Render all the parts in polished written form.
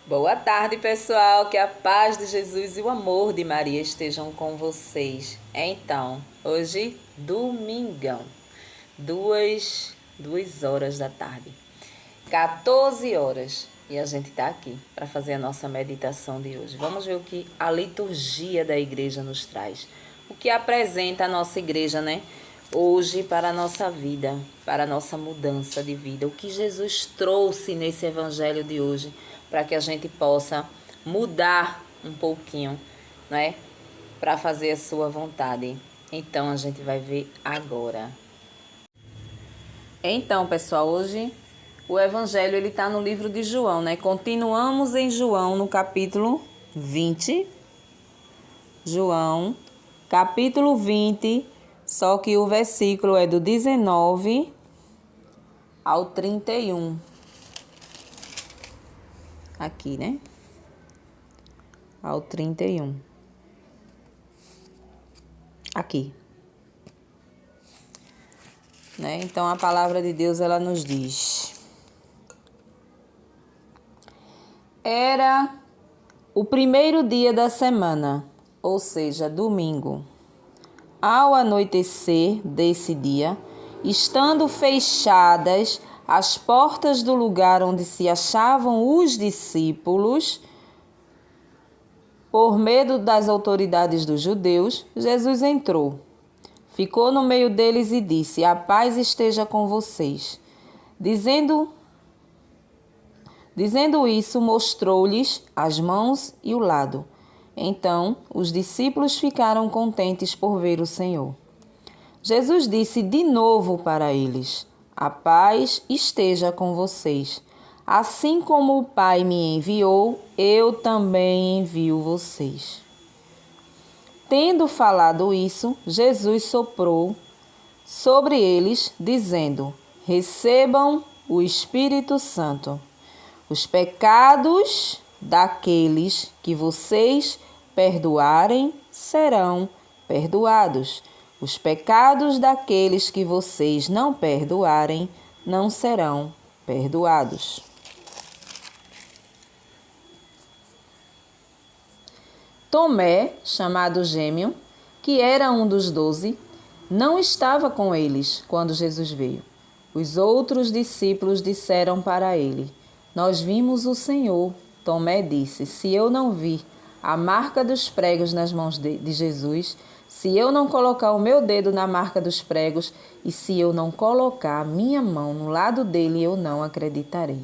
Boa tarde, pessoal. Que a paz de Jesus e o amor de Maria estejam com vocês. Então, hoje, domingão, duas horas da tarde, 14 horas. E a gente está aqui para fazer a nossa meditação de hoje. Vamos ver o que a liturgia da igreja nos traz. O que apresenta a nossa igreja, né? Hoje para a nossa vida, para a nossa mudança de vida. O que Jesus trouxe nesse evangelho de hoje para que a gente possa mudar um pouquinho, né? Para fazer a sua vontade. Então a gente vai ver agora. Então, pessoal, hoje o evangelho ele está no livro de João, né? Continuamos em João no capítulo 20. João, capítulo 20, só que o versículo é do 19 ao 31. Aqui, né? Ao 31. Aqui. Né? Então, a palavra de Deus, ela nos diz: Era o primeiro dia da semana, ou seja, domingo. Ao anoitecer desse dia, estando fechadas as portas do lugar onde se achavam os discípulos, por medo das autoridades dos judeus, Jesus entrou. Ficou no meio deles e disse: A paz esteja com vocês. Dizendo isso, mostrou-lhes as mãos e o lado. Então, os discípulos ficaram contentes por ver o Senhor. Jesus disse de novo para eles: A paz esteja com vocês. Assim como o Pai me enviou, eu também envio vocês. Tendo falado isso, Jesus soprou sobre eles, dizendo: Recebam o Espírito Santo. Os pecados daqueles que vocês perdoarem serão perdoados. Os pecados daqueles que vocês não perdoarem não serão perdoados. Tomé, chamado Gêmeo, que era um dos 12, não estava com eles quando Jesus veio. Os outros discípulos disseram para ele: Nós vimos o Senhor. Tomé disse: Se eu não vir a marca dos pregos nas mãos de Jesus, se eu não colocar o meu dedo na marca dos pregos e se eu não colocar a minha mão no lado dele, eu não acreditarei.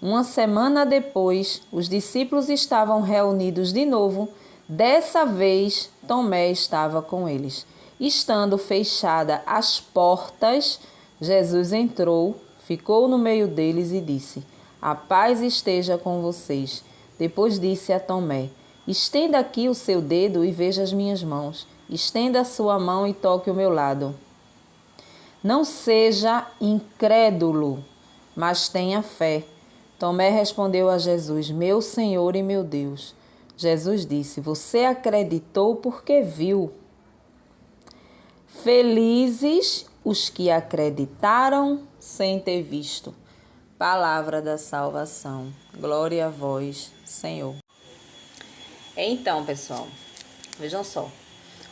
Uma semana depois, os discípulos estavam reunidos de novo. Dessa vez, Tomé estava com eles. Estando fechada as portas, Jesus entrou, ficou no meio deles e disse: A paz esteja com vocês. Depois disse a Tomé: Estenda aqui o seu dedo e veja as minhas mãos. Estenda a sua mão e toque o meu lado. Não seja incrédulo, mas tenha fé. Tomé respondeu a Jesus: Meu Senhor e meu Deus. Jesus disse: Você acreditou porque viu. Felizes os que acreditaram sem ter visto. Palavra da salvação. Glória a vós, Senhor. Então, pessoal, vejam só.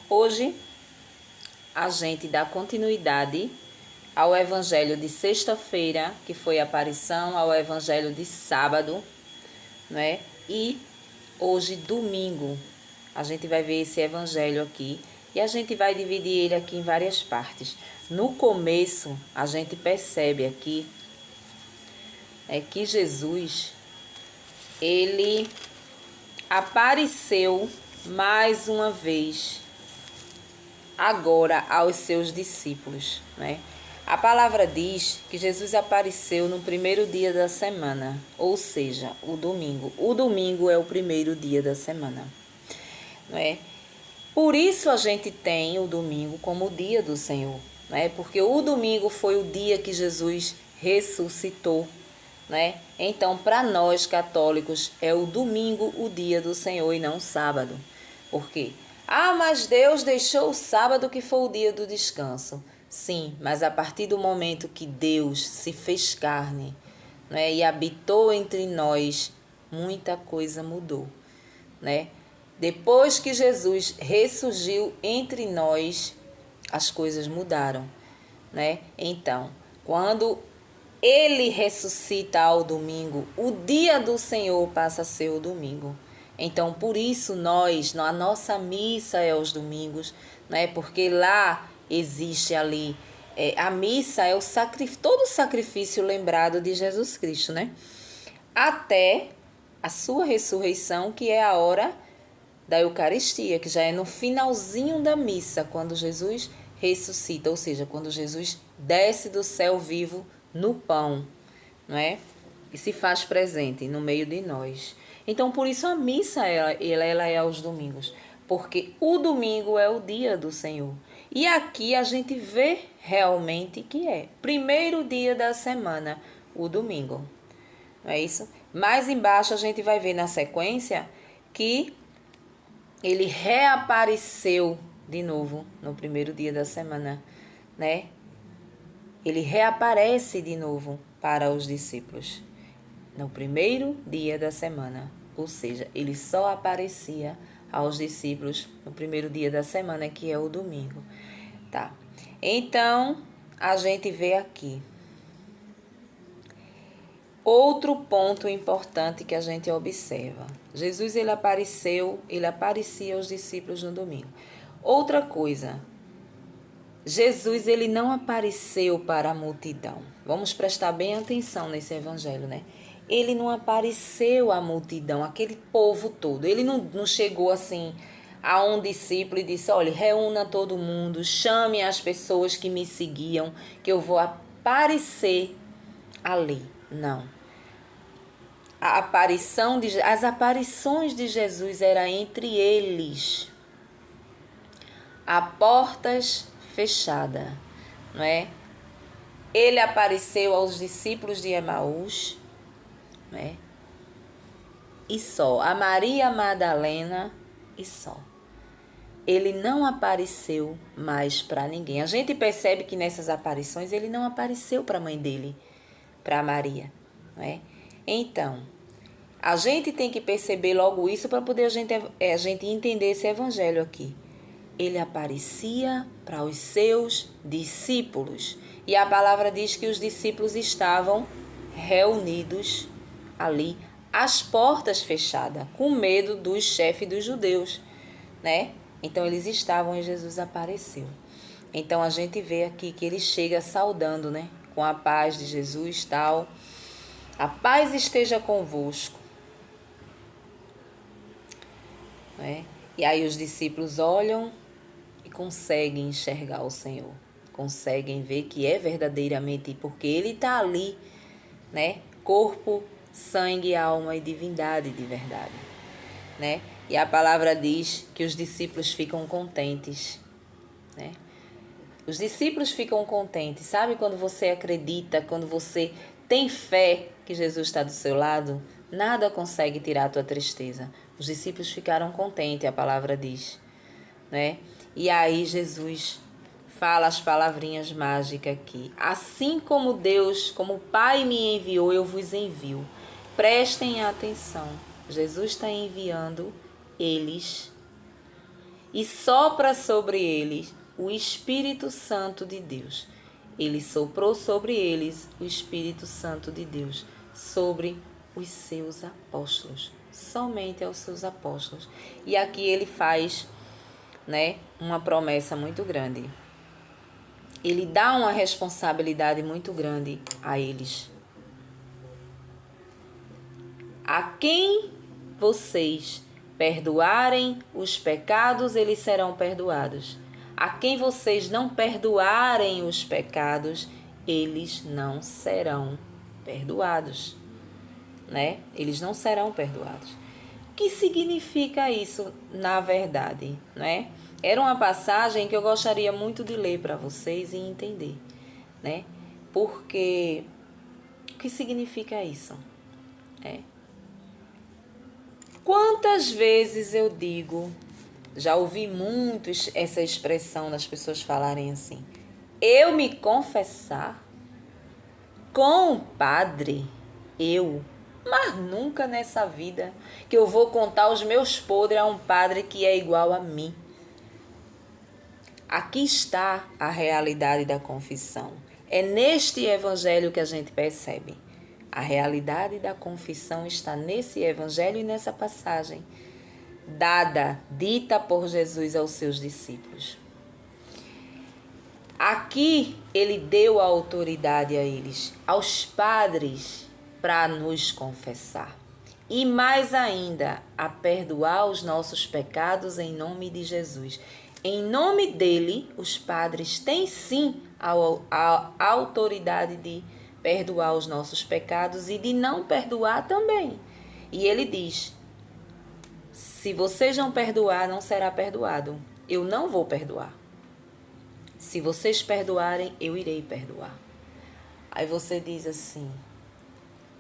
Hoje a gente dá continuidade ao evangelho de sexta-feira, que foi a aparição, ao evangelho de sábado, né? E hoje, domingo, a gente vai ver esse evangelho aqui e a gente vai dividir ele aqui em várias partes. No começo, a gente percebe aqui que Jesus, ele apareceu mais uma vez agora aos seus discípulos, né? A palavra diz que Jesus apareceu no primeiro dia da semana, ou seja, o domingo. O domingo é o primeiro dia da semana, não é? Por isso a gente tem o domingo como o dia do Senhor, não é? Porque o domingo foi o dia que Jesus ressuscitou, né? Então, para nós católicos, é o domingo o dia do Senhor e não o sábado. Por quê? Mas Deus deixou o sábado que foi o dia do descanso. Sim, mas a partir do momento que Deus se fez carne, né, e habitou entre nós muita coisa mudou, né? Depois que Jesus ressurgiu entre nós, as coisas mudaram, né? Então, quando ele ressuscita ao domingo, o dia do Senhor passa a ser o domingo. Então, por isso a nossa missa é aos domingos, né? Porque lá existe ali, a missa é todo o sacrifício lembrado de Jesus Cristo, né? Até a sua ressurreição, que é a hora da Eucaristia, que já é no finalzinho da missa, quando Jesus ressuscita, ou seja, quando Jesus desce do céu vivo no pão, não é? E se faz presente no meio de nós. Então, por isso a missa ela é aos domingos, porque o domingo é o dia do Senhor. E aqui a gente vê realmente que é primeiro dia da semana, o domingo. Não é isso? Mais embaixo a gente vai ver na sequência que ele reapareceu de novo no primeiro dia da semana, né? Ele reaparece de novo para os discípulos no primeiro dia da semana. Ou seja, ele só aparecia aos discípulos no primeiro dia da semana, que é o domingo. Tá? Então, a gente vê aqui outro ponto importante que a gente observa. Jesus ele aparecia aos discípulos no domingo. Outra coisa, Jesus ele não apareceu para a multidão. Vamos prestar bem atenção nesse evangelho, né? Ele não apareceu à multidão, aquele povo todo. Ele não chegou assim a um discípulo e disse: olha, reúna todo mundo, chame as pessoas que me seguiam, que eu vou aparecer ali. Não. As aparições de Jesus eram entre eles, a portas fechadas, não é? Ele apareceu aos discípulos de Emaús, não é? E só, a Maria Madalena e só. Ele não apareceu mais para ninguém. A gente percebe que nessas aparições ele não apareceu para a mãe dele, para Maria, não é? Então, a gente tem que perceber logo isso para poder a gente entender esse evangelho aqui. Ele aparecia para os seus discípulos. E a palavra diz que os discípulos estavam reunidos ali, as portas fechadas, com medo dos chefes dos judeus, né? Então eles estavam e Jesus apareceu. Então a gente vê aqui que ele chega saudando, né? Com a paz de Jesus, tal. A paz esteja convosco. Né? E aí os discípulos olham e conseguem enxergar o Senhor. Conseguem ver que é verdadeiramente, porque ele está ali, né? Corpo, sangue, alma e divindade de verdade, né? E a palavra diz que os discípulos ficam contentes, né? Os discípulos ficam contentes. Sabe quando você acredita, quando você tem fé que Jesus está do seu lado? Nada consegue tirar a tua tristeza. Os discípulos ficaram contentes, a palavra diz, né? E aí Jesus fala as palavrinhas mágicas aqui. Assim como Deus, como o Pai me enviou, eu vos envio. Prestem atenção. Jesus está enviando eles e sopra sobre eles o Espírito Santo de Deus. Ele soprou sobre eles o Espírito Santo de Deus, sobre os seus apóstolos, somente aos seus apóstolos. E aqui ele faz, né, uma promessa muito grande. Ele dá uma responsabilidade muito grande a eles. A quem vocês perdoarem os pecados, eles serão perdoados. A quem vocês não perdoarem os pecados, eles não serão perdoados, né? Eles não serão perdoados. O que significa isso na verdade, né? Era uma passagem que eu gostaria muito de ler para vocês e entender, né? Porque o que significa isso? Quantas vezes eu digo, já ouvi muito essa expressão das pessoas falarem assim: eu me confessar com o padre, eu. Mas nunca nessa vida que eu vou contar os meus podres a um padre que é igual a mim. Aqui está a realidade da confissão. É neste evangelho que a gente percebe. A realidade da confissão está nesse evangelho e nessa passagem, dita por Jesus aos seus discípulos. Aqui ele deu a autoridade a eles, aos padres, para nos confessar. E mais ainda, a perdoar os nossos pecados em nome de Jesus. Em nome dele, os padres têm sim a autoridade de perdoar os nossos pecados e de não perdoar também. E ele diz: se vocês não perdoar, não será perdoado. Eu não vou perdoar. Se vocês perdoarem, eu irei perdoar. Aí você diz assim: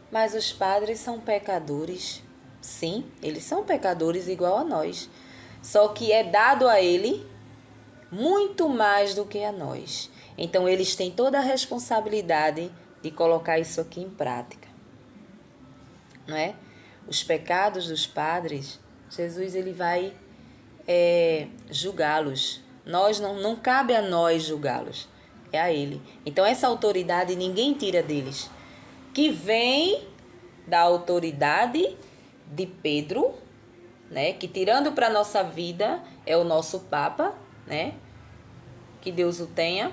mas os padres são pecadores. Sim, eles são pecadores igual a nós. Só que é dado a ele muito mais do que a nós. Então, eles têm toda a responsabilidade de colocar isso aqui em prática. Não é? Os pecados dos padres, Jesus ele vai julgá-los. Não cabe a nós julgá-los, é a ele. Então, essa autoridade ninguém tira deles, que vem da autoridade de Pedro, né? Que tirando para a nossa vida é o nosso Papa, né? Que Deus o tenha,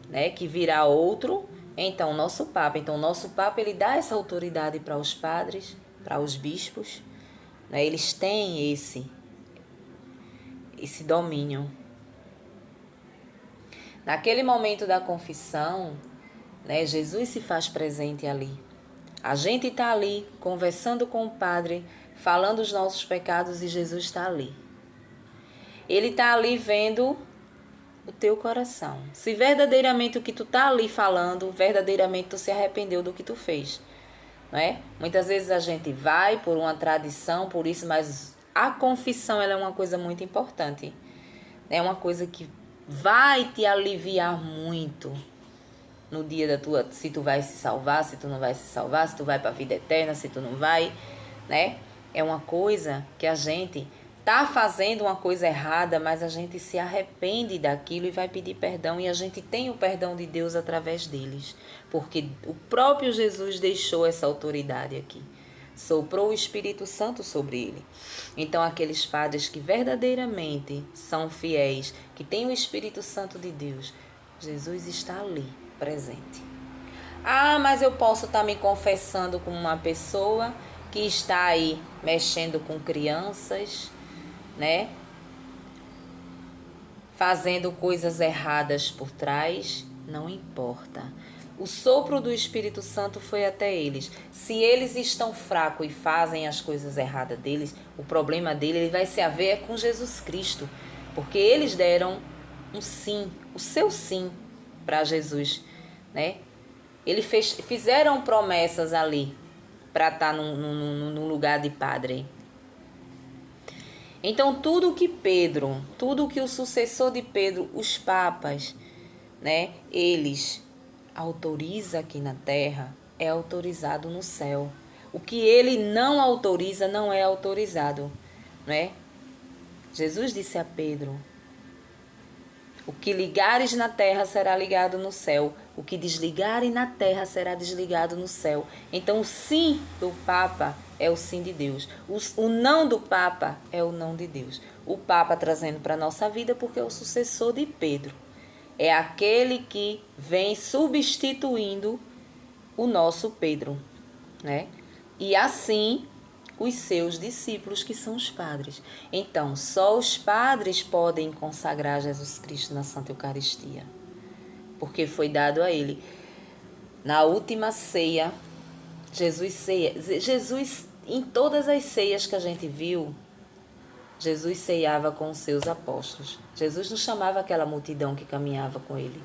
né? Que virá outro. Então, nosso Papa. Então, nosso Papa, ele dá essa autoridade para os padres, para os bispos, né? Eles têm esse domínio. Naquele momento da confissão, né? Jesus se faz presente ali. A gente está ali conversando com o padre, falando os nossos pecados e Jesus está ali. Ele está ali vendo o teu coração. Se verdadeiramente o que tu está ali falando, verdadeiramente tu se arrependeu do que tu fez. Não é? Muitas vezes a gente vai por uma tradição, por isso, mas a confissão ela é uma coisa muito importante. É uma coisa que vai te aliviar muito no dia da tua, se tu vai se salvar, se tu não vai se salvar, se tu vai para a vida eterna, se tu não vai, né? É uma coisa que a gente tá fazendo uma coisa errada, mas a gente se arrepende daquilo e vai pedir perdão, e a gente tem o perdão de Deus através deles, porque o próprio Jesus deixou essa autoridade aqui. Soprou o Espírito Santo sobre ele. Então, aqueles padres que verdadeiramente são fiéis, que têm o Espírito Santo de Deus, Jesus está ali, presente. Ah, mas eu posso estar me confessando com uma pessoa que está aí mexendo com crianças, né? Fazendo coisas erradas por trás, não importa. O sopro do Espírito Santo foi até eles. Se eles estão fracos e fazem as coisas erradas deles, o problema dele ele vai se haver com Jesus Cristo. Porque eles deram um sim, o seu sim para Jesus, né? Eles fizeram promessas ali para estar num lugar de padre. Então, tudo que o sucessor de Pedro, os papas, né, eles autoriza aqui na terra, é autorizado no céu. O que ele não autoriza, não é autorizado, né? Jesus disse a Pedro: o que ligares na terra será ligado no céu, o que desligares na terra será desligado no céu. Então, o sim do Papa é o sim de Deus. O não do Papa é o não de Deus. O Papa trazendo para a nossa vida porque é o sucessor de Pedro. É aquele que vem substituindo o nosso Pedro, né? E assim os seus discípulos, que são os padres. Então, só os padres podem consagrar Jesus Cristo na Santa Eucaristia, porque foi dado a ele. Na última ceia, Jesus, em todas as ceias que a gente viu, Jesus ceiava com os seus apóstolos. Jesus não chamava aquela multidão que caminhava com ele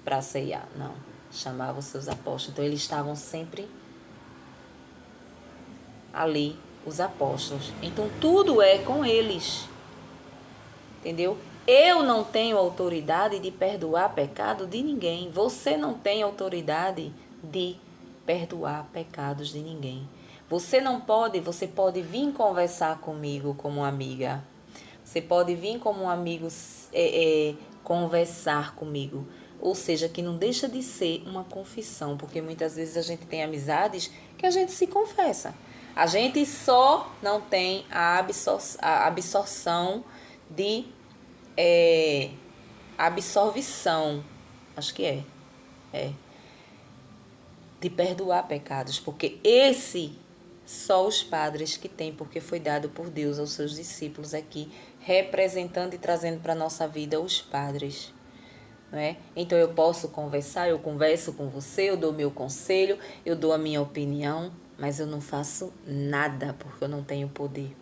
para ceiar, não. Chamava os seus apóstolos. Então, eles estavam sempre ali, os apóstolos. Então, tudo é com eles. Entendeu? Eu não tenho autoridade de perdoar pecado de ninguém. Você não tem autoridade de perdoar pecados de ninguém. Você pode vir conversar comigo como amiga. Você pode vir como um amigo conversar comigo. Ou seja, que não deixa de ser uma confissão, porque muitas vezes a gente tem amizades que a gente se confessa. A gente só não tem a absorção de absorvição, acho que de perdoar pecados, porque esse só os padres que têm, porque foi dado por Deus aos seus discípulos aqui, representando e trazendo para a nossa vida os padres. Não é? Então eu posso conversar, eu converso com você, eu dou meu conselho, eu dou a minha opinião, mas eu não faço nada porque eu não tenho poder.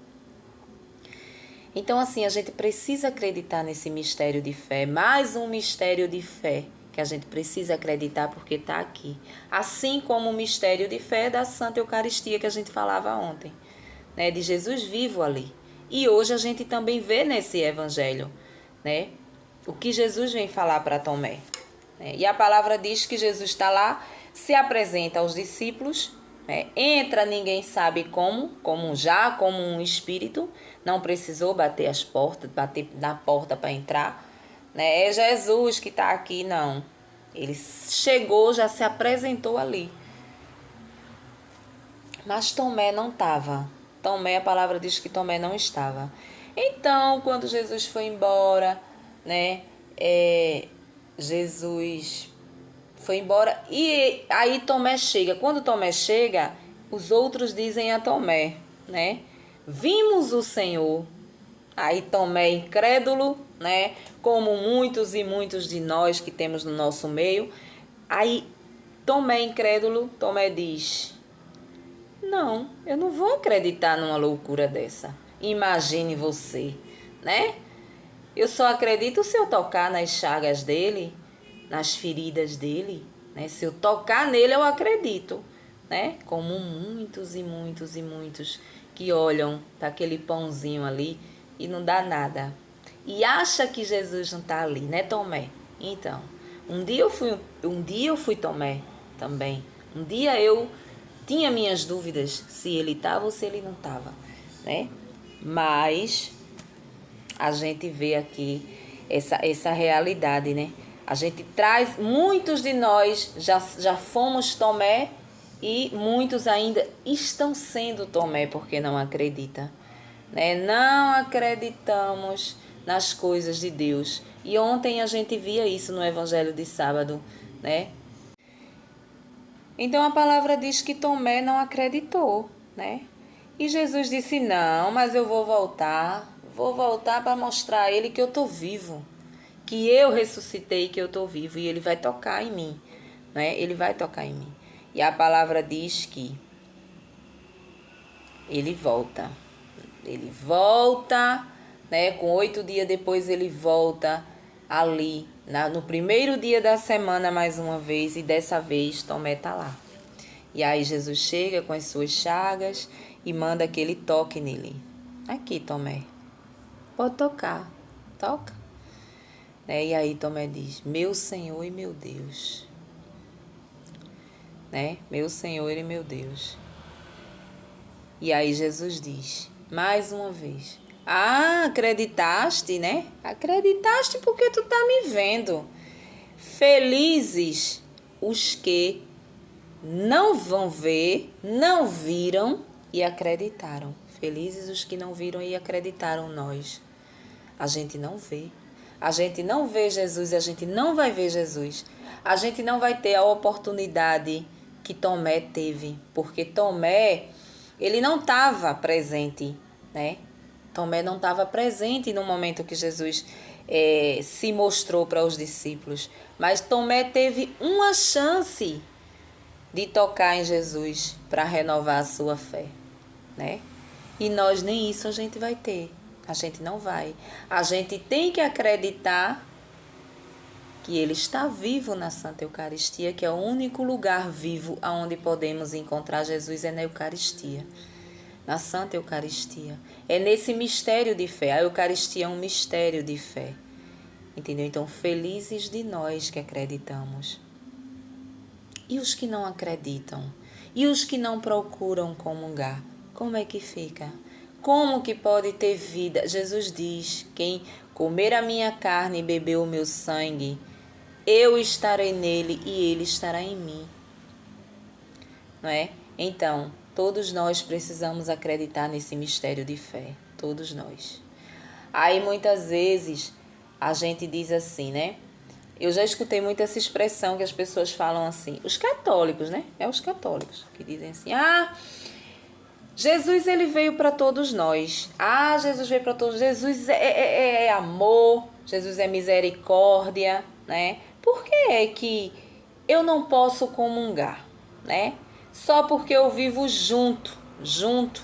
Então assim, a gente precisa acreditar nesse mistério de fé, mais um mistério de fé que a gente precisa acreditar porque está aqui. Assim como o mistério de fé da Santa Eucaristia que a gente falava ontem, né? De Jesus vivo ali. E hoje a gente também vê nesse evangelho, né? O que Jesus vem falar para Tomé. E a palavra diz que Jesus está lá, se apresenta aos discípulos, né? Entra, ninguém sabe como um espírito, não precisou bater na porta para entrar. É Jesus que está aqui, não. Ele chegou, já se apresentou ali. Mas Tomé não estava. Tomé, a palavra diz que Tomé não estava. Então, quando Jesus foi embora, né? Jesus foi embora e aí Tomé chega. Quando Tomé chega, os outros dizem a Tomé, né? Vimos o Senhor. Aí Tomé incrédulo, né? Como muitos e muitos de nós que temos no nosso meio. Aí Tomé incrédulo, Tomé diz: não, eu não vou acreditar numa loucura dessa. Imagine você, né? Eu só acredito se eu tocar nas chagas dele, nas feridas dele, né? Se eu tocar nele, eu acredito, né? Como muitos e muitos e muitos que olham para aquele pãozinho ali e não dá nada. E acha que Jesus não está ali, né, Tomé? Então, um dia eu fui Tomé também. Um dia eu tinha minhas dúvidas se ele estava ou se ele não estava, né? Mas a gente vê aqui essa realidade, né? A gente traz, muitos de nós já fomos Tomé e muitos ainda estão sendo Tomé porque não acreditam, né? Não acreditamos nas coisas de Deus. E ontem a gente via isso no Evangelho de sábado, né? Então a palavra diz que Tomé não acreditou, né? E Jesus disse: não, mas eu vou voltar para mostrar a ele que eu estou vivo, que eu ressuscitei, que eu estou vivo, e ele vai tocar em mim, né? Ele vai tocar em mim. E a palavra diz que ele volta, né? Com 8 dias depois ele volta ali, no primeiro dia da semana mais uma vez, e dessa vez Tomé está lá. E aí Jesus chega com as suas chagas e manda que ele toque nele. Aqui, Tomé, pode tocar, toca. E aí Tomé diz: meu Senhor e meu Deus. Meu Senhor e meu Deus. E aí Jesus diz, mais uma vez: acreditaste, né? Acreditaste porque tu tá me vendo. Felizes os que não vão ver, não viram e acreditaram. Felizes os que não viram e acreditaram nós. A gente não vê. A gente não vê Jesus e a gente não vai ver Jesus. A gente não vai ter a oportunidade que Tomé teve, porque Tomé, ele não estava presente, né? Tomé não estava presente no momento que Jesus se mostrou para os discípulos. Mas Tomé teve uma chance de tocar em Jesus para renovar a sua fé, né? E nós nem isso a gente vai ter. A gente não vai. A gente tem que acreditar que ele está vivo na Santa Eucaristia, que é o único lugar vivo onde podemos encontrar Jesus, é na Eucaristia, na Santa Eucaristia. É nesse mistério de fé. A Eucaristia é um mistério de fé. Entendeu? Então, felizes de nós que acreditamos. E os que não acreditam? E os que não procuram comungar, como é que fica? Como que pode ter vida? Jesus diz: quem comer a minha carne e beber o meu sangue, eu estarei nele e ele estará em mim. Não é? Então, todos nós precisamos acreditar nesse mistério de fé. Todos nós. Aí, muitas vezes, a gente diz assim, né? Eu já escutei muito essa expressão que as pessoas falam assim. Os católicos, né? É os católicos que dizem assim: Jesus, ele veio para todos nós. Jesus veio para todos. Jesus é amor. Jesus é misericórdia, né? Por que é que eu não posso comungar, né? Só porque eu vivo junto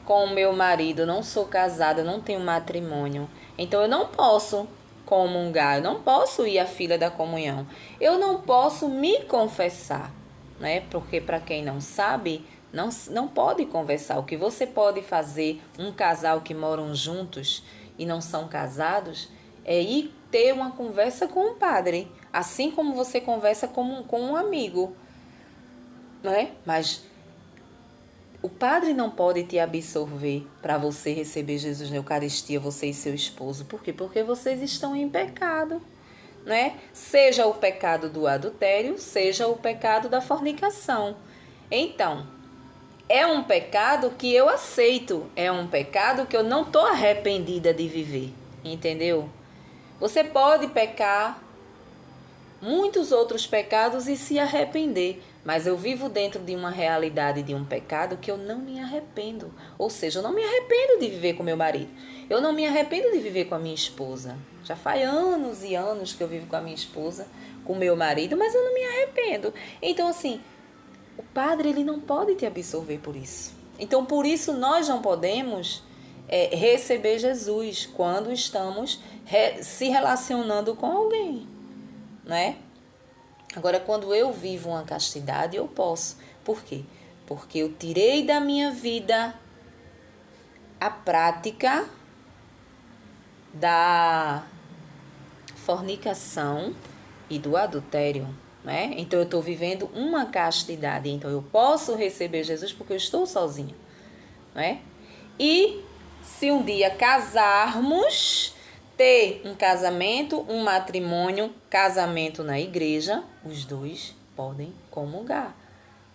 com o meu marido. Não sou casada, não tenho matrimônio. Então eu não posso comungar, eu não posso ir à fila da comunhão. Eu não posso me confessar, né? Porque para quem não sabe, não pode conversar. O que você pode fazer, um casal que moram juntos e não são casados, é ir ter uma conversa com o padre. Assim como você conversa com um amigo, né? Mas o padre não pode te absorver para você receber Jesus na Eucaristia, você e seu esposo. Por quê? Porque vocês estão em pecado, né? Seja o pecado do adultério, seja o pecado da fornicação. Então, é um pecado que eu aceito, é um pecado que eu não estou arrependida de viver, entendeu? Você pode pecar muitos outros pecados e se arrepender, mas eu vivo dentro de uma realidade de um pecado que eu não me arrependo. Ou seja, eu não me arrependo de viver com meu marido. Eu não me arrependo de viver com a minha esposa. Já faz anos e anos que eu vivo com a minha esposa, com o meu marido, mas eu não me arrependo. Então, assim, o padre, ele não pode te absorver por isso. Então, por isso, nós não podemos receber Jesus quando estamos se relacionando com alguém, né? Agora, quando eu vivo uma castidade, eu posso. Por quê? Porque eu tirei da minha vida a prática da fornicação e do adultério, né? Então, eu estou vivendo uma castidade. Então, eu posso receber Jesus porque eu estou sozinha, né? E se um dia casarmos, ter um casamento, um matrimônio, casamento na igreja, os dois podem comungar,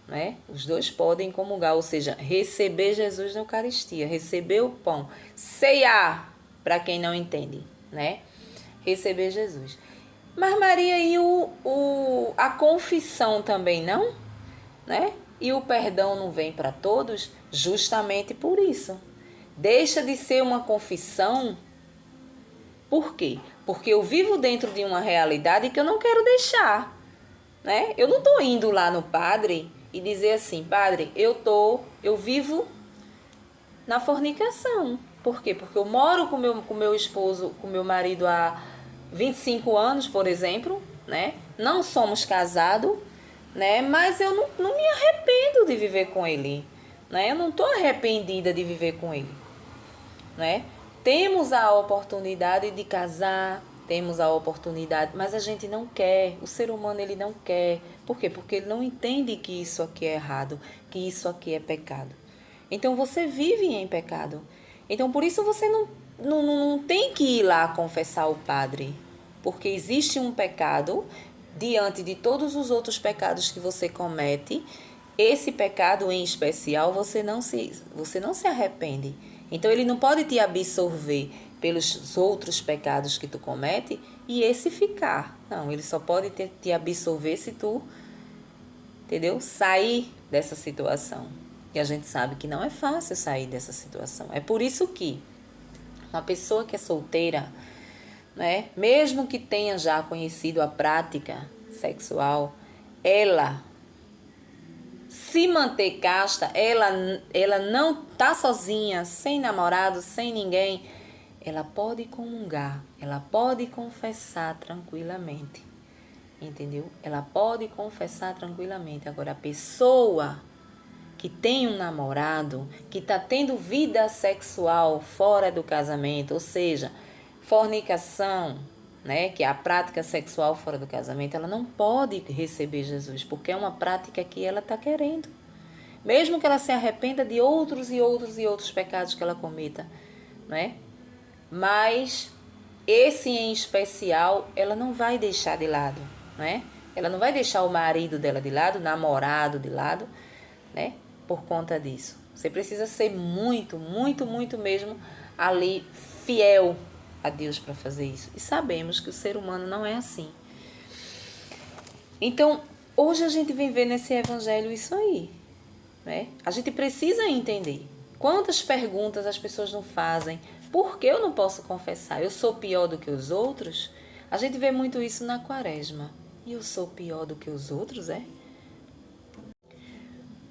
né? Os dois podem comungar, ou seja, receber Jesus na Eucaristia, receber o pão, ceiar, para quem não entende, né? Receber Jesus. Mas Maria, e a confissão também não? Né? E o perdão não vem para todos justamente por isso. Deixa de ser uma confissão. Por quê? Porque eu vivo dentro de uma realidade que eu não quero deixar, né? Eu não estou indo lá no padre e dizer assim: padre, eu vivo na fornicação. Por quê? Porque eu moro com meu esposo, com meu marido há 25 anos, por exemplo, né? Não somos casados, né? Mas eu não me arrependo de viver com ele, né? Eu não estou arrependida de viver com ele, né? Temos a oportunidade de casar, temos a oportunidade, mas a gente não quer, o ser humano ele não quer. Por quê? Porque ele não entende que isso aqui é errado, que isso aqui é pecado. Então você vive em pecado. Então por isso você não tem que ir lá confessar ao padre, porque existe um pecado diante de todos os outros pecados que você comete. Esse pecado em especial você não se arrepende. Então ele não pode te absorver pelos outros pecados que tu comete e esse ficar. Não, ele só pode te absorver se tu, entendeu? Sair dessa situação. E a gente sabe que não é fácil sair dessa situação. É por isso que uma pessoa que é solteira, né, mesmo que tenha já conhecido a prática sexual, ela se manter casta, ela não tá sozinha, sem namorado, sem ninguém, ela pode comungar, ela pode confessar tranquilamente, entendeu? Ela pode confessar tranquilamente. Agora, a pessoa que tem um namorado, que está tendo vida sexual fora do casamento, ou seja, fornicação, né, que é a prática sexual fora do casamento, ela não pode receber Jesus, porque é uma prática que ela está querendo. Mesmo que ela se arrependa de outros e outros e outros pecados que ela cometa, né? Mas esse em especial, ela não vai deixar de lado, né? Ela não vai deixar o marido dela de lado, o namorado de lado, né? Por conta disso. Você precisa ser muito, muito, muito mesmo ali fiel a Deus para fazer isso. E sabemos que o ser humano não é assim. Então, hoje a gente vem ver nesse evangelho isso aí, né? A gente precisa entender. Quantas perguntas as pessoas não fazem? Por que eu não posso confessar? Eu sou pior do que os outros? A gente vê muito isso na quaresma. E eu sou pior do que os outros, é?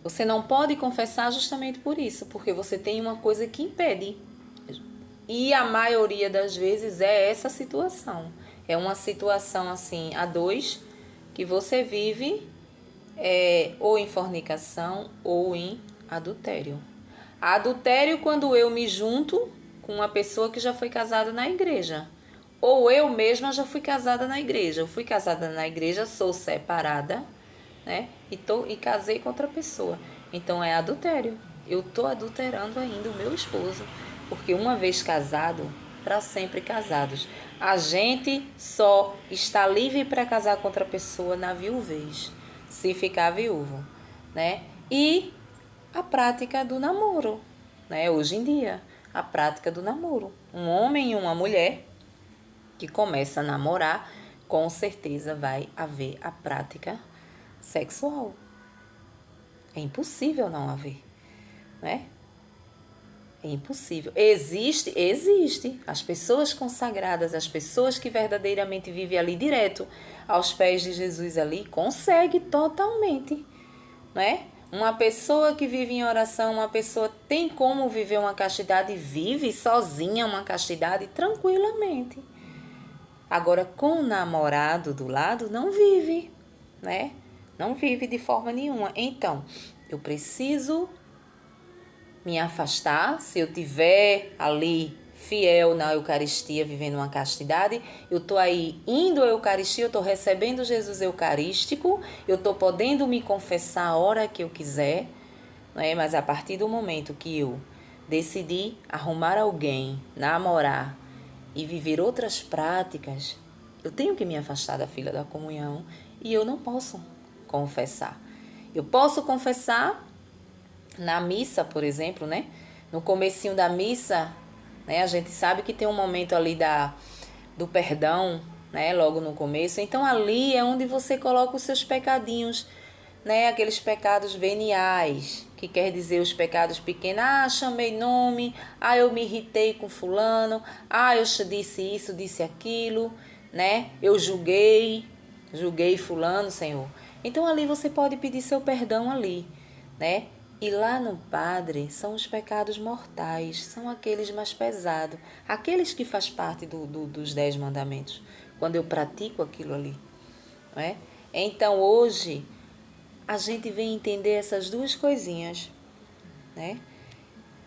Você não pode confessar justamente por isso, porque você tem uma coisa que impede. E a maioria das vezes é essa situação. É uma situação assim, a dois, que você vive ou em fornicação ou em adultério. Adultério quando eu me junto com uma pessoa que já foi casada na igreja. Ou eu mesma já fui casada na igreja. Eu fui casada na igreja, sou separada, né? E casei com outra pessoa. Então é adultério. Eu tô adulterando ainda o meu esposo. Porque uma vez casado, para sempre casados. A gente só está livre para casar com outra pessoa na viuvez, se ficar viúvo, né? E a prática do namoro, né? Hoje em dia, a prática do namoro. Um homem e uma mulher que começa a namorar, com certeza vai haver a prática sexual. É impossível não haver, né? É impossível. Existe. As pessoas consagradas, as pessoas que verdadeiramente vivem ali direto aos pés de Jesus ali, consegue totalmente, né? Uma pessoa que vive em oração, uma pessoa tem como viver uma castidade, vive sozinha uma castidade tranquilamente. Agora, com o namorado do lado, não vive, né? Não vive de forma nenhuma. Então, eu preciso me afastar. Se eu tiver ali fiel na Eucaristia, vivendo uma castidade, eu estou aí indo à Eucaristia, eu estou recebendo Jesus Eucarístico, eu estou podendo me confessar a hora que eu quiser, não é? Mas a partir do momento que eu decidi arrumar alguém, namorar e viver outras práticas, eu tenho que me afastar da fila da comunhão e eu não posso confessar. Eu posso confessar na missa, por exemplo, né? No comecinho da missa, né? A gente sabe que tem um momento ali do perdão, né? Logo no começo. Então, ali é onde você coloca os seus pecadinhos, né? Aqueles pecados veniais, que quer dizer os pecados pequenos. Ah, chamei nome. Ah, eu me irritei com fulano. Ah, eu disse isso, disse aquilo, né? Eu julguei fulano, Senhor. Então, ali você pode pedir seu perdão ali, né? E lá no Padre são os pecados mortais, são aqueles mais pesados, aqueles que faz parte dos 10 mandamentos, quando eu pratico aquilo ali, não é? Então hoje a gente vem entender essas duas coisinhas, né?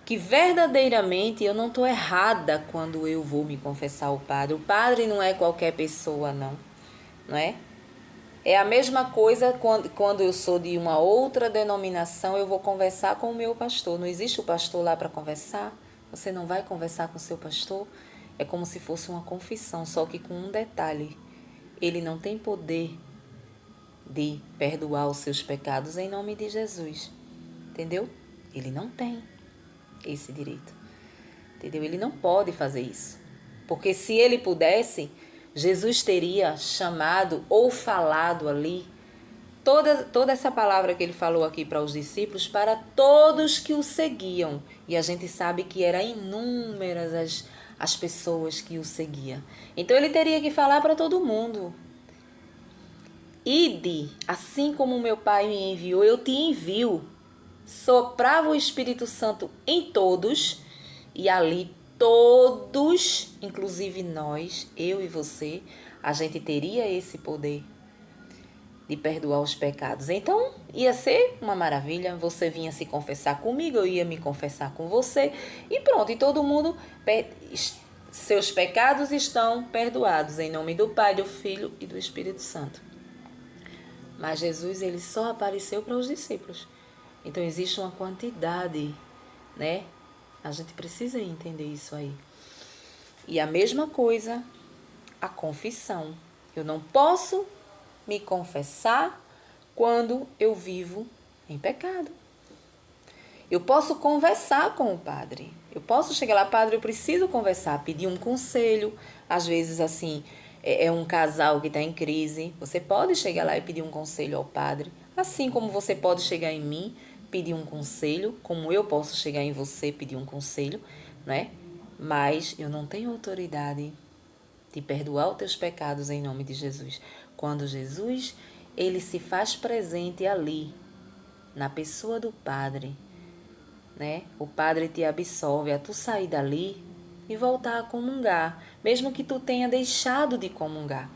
Que verdadeiramente eu não estou errada quando eu vou me confessar ao Padre. O Padre não é qualquer pessoa, não é? É a mesma coisa quando eu sou de uma outra denominação, eu vou conversar com o meu pastor. Não existe o pastor lá para conversar? Você não vai conversar com o seu pastor? É como se fosse uma confissão, só que com um detalhe. Ele não tem poder de perdoar os seus pecados em nome de Jesus. Entendeu? Ele não tem esse direito. Entendeu? Ele não pode fazer isso. Porque se ele pudesse, Jesus teria chamado ou falado ali toda essa palavra que ele falou aqui para os discípulos, para todos que o seguiam. E a gente sabe que eram inúmeras as pessoas que o seguiam. Então ele teria que falar para todo mundo. Ide, assim como o meu Pai me enviou, eu te envio. Soprava o Espírito Santo em todos e ali todos, inclusive nós, eu e você, a gente teria esse poder de perdoar os pecados. Então, ia ser uma maravilha. Você vinha se confessar comigo, eu ia me confessar com você e pronto. E todo mundo, seus pecados estão perdoados em nome do Pai, do Filho e do Espírito Santo. Mas Jesus, ele só apareceu para os discípulos. Então existe uma quantidade, né? A gente precisa entender isso aí. E a mesma coisa, a confissão. Eu não posso me confessar quando eu vivo em pecado. Eu posso conversar com o padre. Eu posso chegar lá, padre, eu preciso conversar, pedir um conselho. Às vezes, assim, é um casal que está em crise. Você pode chegar lá e pedir um conselho ao padre. Assim como você pode chegar em mim, pedir um conselho, como eu posso chegar em você, pedir um conselho, né? Mas eu não tenho autoridade de perdoar os teus pecados em nome de Jesus. Quando Jesus, ele se faz presente ali, na pessoa do padre, né? O padre te absolve a tu sair dali e voltar a comungar, mesmo que tu tenha deixado de comungar,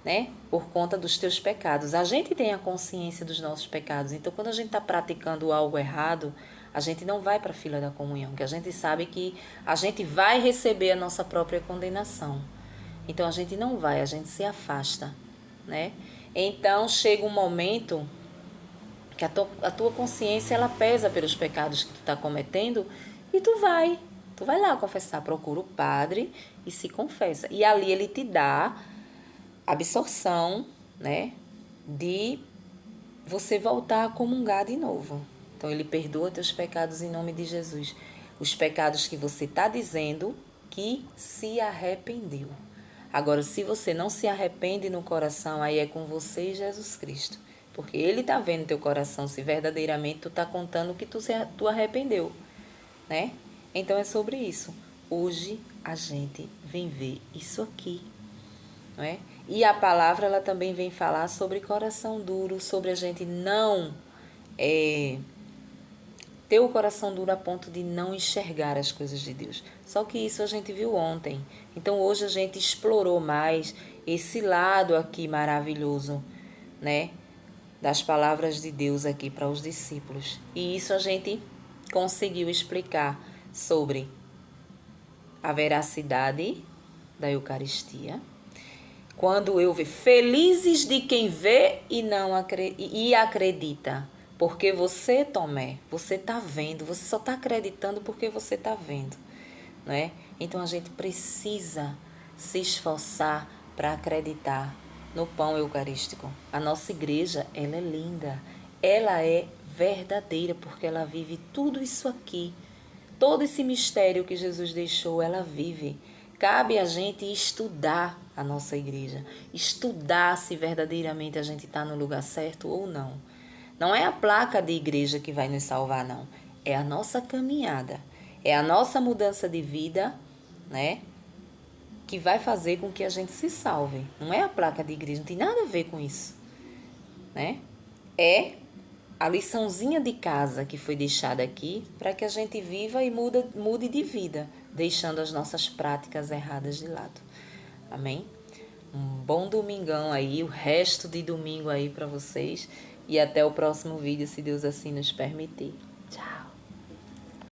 né? Por conta dos teus pecados. A gente tem a consciência dos nossos pecados, então quando a gente está praticando algo errado, a gente não vai para a fila da comunhão, porque a gente sabe que a gente vai receber a nossa própria condenação. Então a gente não vai, a gente se afasta, né? Então chega um momento que a tua consciência ela pesa pelos pecados que tu está cometendo e tu vai lá confessar, procura o padre e se confessa. E ali ele te dá absorção, né, de você voltar a comungar de novo. Então ele perdoa teus pecados em nome de Jesus. Os pecados que você está dizendo que se arrependeu. Agora, se você não se arrepende no coração, aí é com você e Jesus Cristo. Porque Ele está vendo teu coração, se verdadeiramente tu está contando que tu arrependeu, né? Então é sobre isso. Hoje a gente vem ver isso aqui, não é? E a palavra ela também vem falar sobre coração duro, sobre a gente não ter o coração duro a ponto de não enxergar as coisas de Deus. Só que isso a gente viu ontem. Então hoje a gente explorou mais esse lado aqui maravilhoso, né? Das palavras de Deus aqui para os discípulos. E isso a gente conseguiu explicar sobre a veracidade da Eucaristia. Quando eu vejo felizes de quem vê e acredita. Porque você, Tomé, você está vendo, você só está acreditando porque você está vendo, não é? Então a gente precisa se esforçar para acreditar no pão eucarístico. A nossa igreja, ela é linda, ela é verdadeira porque ela vive tudo isso aqui. Todo esse mistério que Jesus deixou, ela vive. Cabe a gente estudar a nossa igreja, estudar se verdadeiramente a gente está no lugar certo ou não. Não é a placa de igreja que vai nos salvar, não. É a nossa caminhada, é a nossa mudança de vida, né? Que vai fazer com que a gente se salve. Não é a placa de igreja, não tem nada a ver com isso, né? É a liçãozinha de casa que foi deixada aqui para que a gente viva e mude de vida, deixando as nossas práticas erradas de lado. Amém? Um bom domingão aí, o resto de domingo aí para vocês. E até o próximo vídeo, se Deus assim nos permitir. Tchau!